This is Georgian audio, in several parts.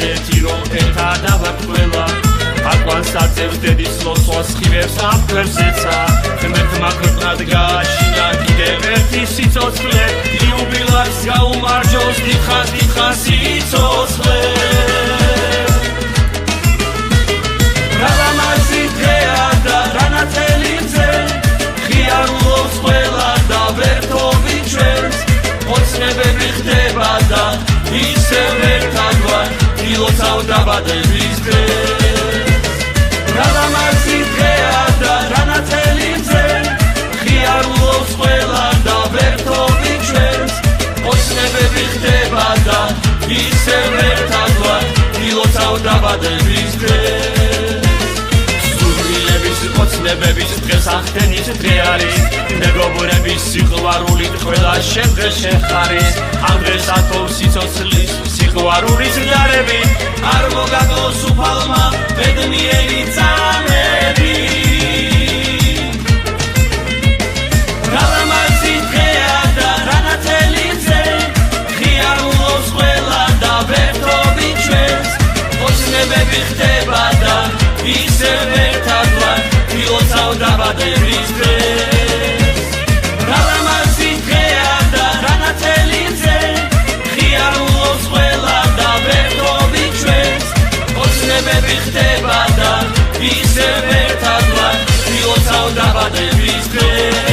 ისეთი რომ ერთად ავართ ყველა აკვანს აწევს დედის ლოცვას ხივებს ამქვევრზეცა ღმერთმა ქვეყნად გააშინა კიდევ ერთი სიცოცხლე იუბილას გაუმარჯოს დიდხანს სიცოცხლე რა ლამაზი დღეა და რანათელი მზე ღიარულობს ყველა და ვერთობი ჩვენს ოცნებები ხდება და ისევ ერთად ვარ ილოცავ დაბადების დღეს რა ლამაზი დღეა და რანათელი მზე ღიარულობს ყველა და ვერთობი ჩვენს ოცნებები ხდება და ისევ ერთად ვარ ილოცავ დაბადების დღეს ოცნებების დღეს ახდენის დღე არის მეგობრების სიყვარულით ყველა შემდგეს შეხარის ამ დღეს ათოვს სიცოცხლის სიყვარულის ნარები არ მოგაგოს უფალმა ბედნიერი წამები რა ლამაზი დღეა და რანათელი მზე ღიარულობს ყველა და ვერთობი ჩვენს ოცნებები ხდება და ისევ ერთად ვარ ილოცავ დაბადების დღეს რა ლამაზი დღეა და რანათელი მზე ღიარულობს ყველა და ვერთობი ჩვენს ოცნებები ხდება და ისევ ერთად ვარ ილოცავ დაბადების დღეს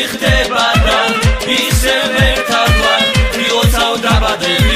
ხდება და ისევ ერთად ვარ ილოცავ დაბადების